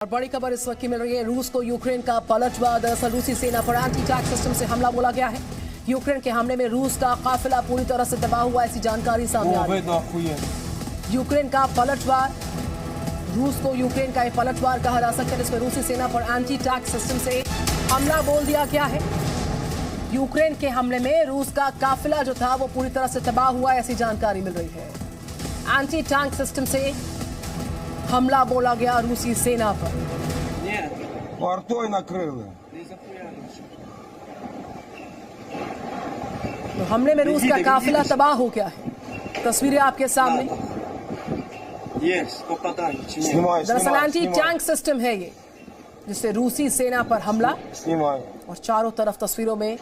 और बड़ी खबर इस वक्त की मिल रही है। रूस को यूक्रेन का पलटवार। दरअसल रूसी सेना पर एंटी टैंक सिस्टम से हमला बोला गया है। यूक्रेन के हमले में रूस का काफिला पूरी तरह से तबाह हुआ, ऐसी जानकारी सामने आ रही है। यूक्रेन का पलटवार, रूस को यूक्रेन का पलटवार कहा जा सकता है, जिसमें रूसी सेना पर एंटी टैंक सिस्टम से हमला बोल दिया गया है। यूक्रेन के हमले में रूस का काफिला जो था वो पूरी तरह से तबाह हुआ, ऐसी जानकारी मिल रही है। एंटी टैंक सिस्टम से हमला बोला गया रूसी सेना पर। तो हमले में रूस का काफिला तबाह हो गया है। तस्वीरें आपके सामने। दरअसल एंटी टैंक सिस्टम है ये, जिससे रूसी सेना पर हमला, और चारों तरफ तस्वीरों में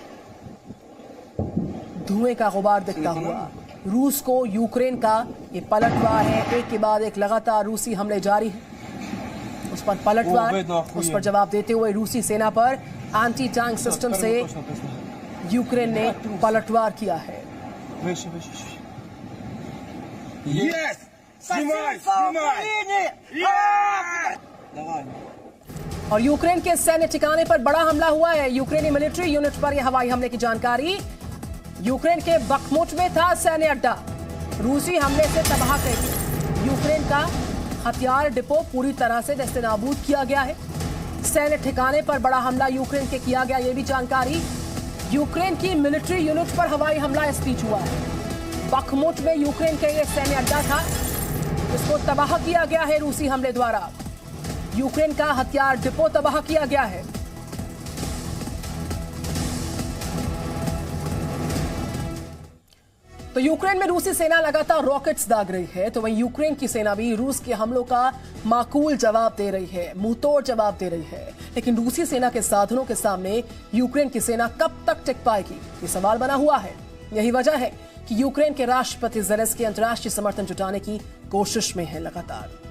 धुएं का गुबार दिखता हुआ। रूस को यूक्रेन का ये पलटवार है। एक के बाद एक लगातार रूसी हमले जारी हैं। उस पर पलटवार, उस पर जवाब देते हुए रूसी सेना पर एंटी टैंक सिस्टम से यूक्रेन ने पलटवार किया है। और यूक्रेन के सैन्य ठिकाने पर बड़ा हमला हुआ है। यूक्रेनी मिलिट्री यूनिट पर यह हवाई हमले की जानकारी। यूक्रेन के बखमुच में था सैन्य अड्डा, रूसी हमले से तबाह कर दिया। यूक्रेन का हथियार डिपो पूरी तरह से नेस्तनाबूद किया गया है। सैन्य ठिकाने पर बड़ा हमला यूक्रेन के किया गया, ये भी जानकारी। यूक्रेन की मिलिट्री यूनिट पर हवाई हमला स्पीच हुआ है। बखमुच में यूक्रेन का ये सैन्य अड्डा था, इसको तबाह किया गया है रूसी हमले द्वारा। यूक्रेन का हथियार डिपो तबाह किया गया है। तो यूक्रेन में रूसी सेना लगातार रॉकेट्स दाग रही है, तो वहीं यूक्रेन की सेना भी रूस के हमलों का माकूल जवाब दे रही है, मुंहतोड़ जवाब दे रही है। लेकिन रूसी सेना के साधनों के सामने यूक्रेन की सेना कब तक टिक पाएगी, ये सवाल बना हुआ है। यही वजह है कि यूक्रेन के राष्ट्रपति ज़ेलेंस्की अंतर्राष्ट्रीय समर्थन जुटाने की कोशिश में है लगातार।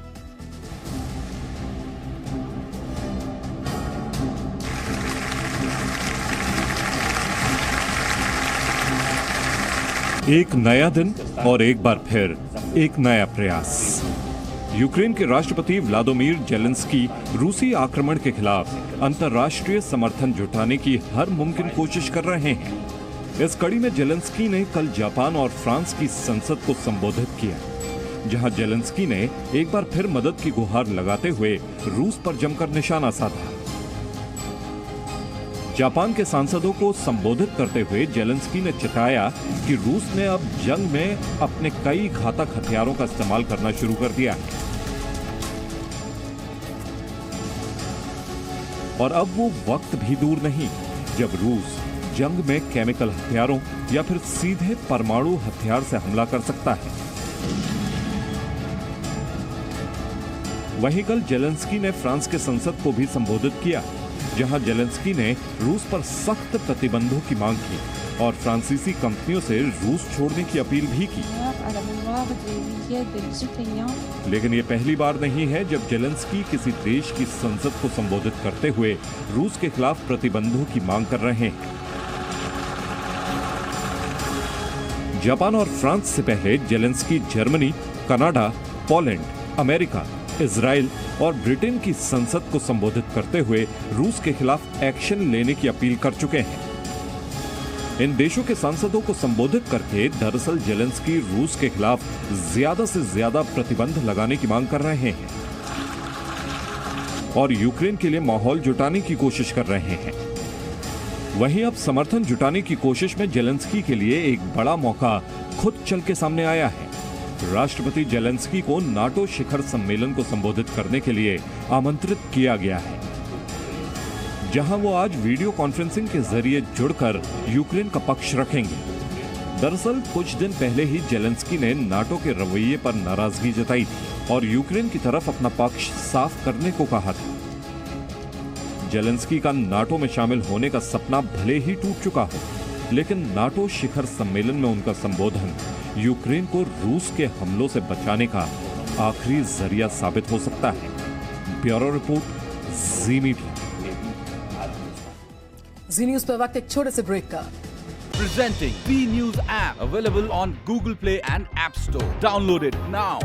एक नया दिन और एक बार फिर एक नया प्रयास। यूक्रेन के राष्ट्रपति व्लादिमीर जेलेंस्की रूसी आक्रमण के खिलाफ अंतर्राष्ट्रीय समर्थन जुटाने की हर मुमकिन कोशिश कर रहे हैं। इस कड़ी में जेलेंस्की ने कल जापान और फ्रांस की संसद को संबोधित किया, जहां जेलेंस्की ने एक बार फिर मदद की गुहार लगाते हुए रूस पर जमकर निशाना साधा। जापान के सांसदों को संबोधित करते हुए जेलेंस्की ने चिताया कि रूस ने अब जंग में अपने कई घातक हथियारों का इस्तेमाल करना शुरू कर दिया है, और अब वो वक्त भी दूर नहीं जब रूस जंग में केमिकल हथियारों या फिर सीधे परमाणु हथियार से हमला कर सकता है। वहीं कल जेलेंस्की ने फ्रांस के संसद को भी संबोधित किया, जहां जेलेंस्की ने रूस पर सख्त प्रतिबंधों की मांग की और फ्रांसीसी कंपनियों से रूस छोड़ने की अपील भी की। लेकिन ये पहली बार नहीं है जब जेलेंस्की किसी देश की संसद को संबोधित करते हुए रूस के खिलाफ प्रतिबंधों की मांग कर रहे हैं। जापान और फ्रांस से पहले Zelensky Germany, Canada, Poland, America, Israel और ब्रिटेन की संसद को संबोधित करते हुए रूस के खिलाफ एक्शन लेने की अपील कर चुके हैं। इन देशों के सांसदों को संबोधित करके दरअसल जेलेंस्की रूस के खिलाफ ज्यादा से ज्यादा प्रतिबंध लगाने की मांग कर रहे हैं और यूक्रेन के लिए माहौल जुटाने की कोशिश कर रहे हैं। वहीं अब समर्थन जुटाने की कोशिश में जेलेंस्की के लिए एक बड़ा मौका खुद चल के सामने आया है। राष्ट्रपति जेलेंस्की को नाटो शिखर सम्मेलन को संबोधित करने के लिए आमंत्रित किया गया है, जहां वो आज वीडियो कॉन्फ्रेंसिंग के जरिए जुड़कर यूक्रेन का पक्ष रखेंगे। दरअसल कुछ दिन पहले ही जेलेंस्की ने नाटो के रवैये पर नाराजगी जताई थी और यूक्रेन की तरफ अपना पक्ष साफ करने को कहा था। जेलेंस्की का नाटो में शामिल होने का सपना भले ही टूट चुका हो, लेकिन नाटो शिखर सम्मेलन में उनका संबोधन यूक्रेन को रूस के हमलों से बचाने का आखिरी जरिया साबित हो सकता है। ब्यूरो रिपोर्ट, जी मीडिया। जी न्यूज पर वक्त एक छोटे से ब्रेक का। Presenting B News app, available on Google Play and App Store. Download it now.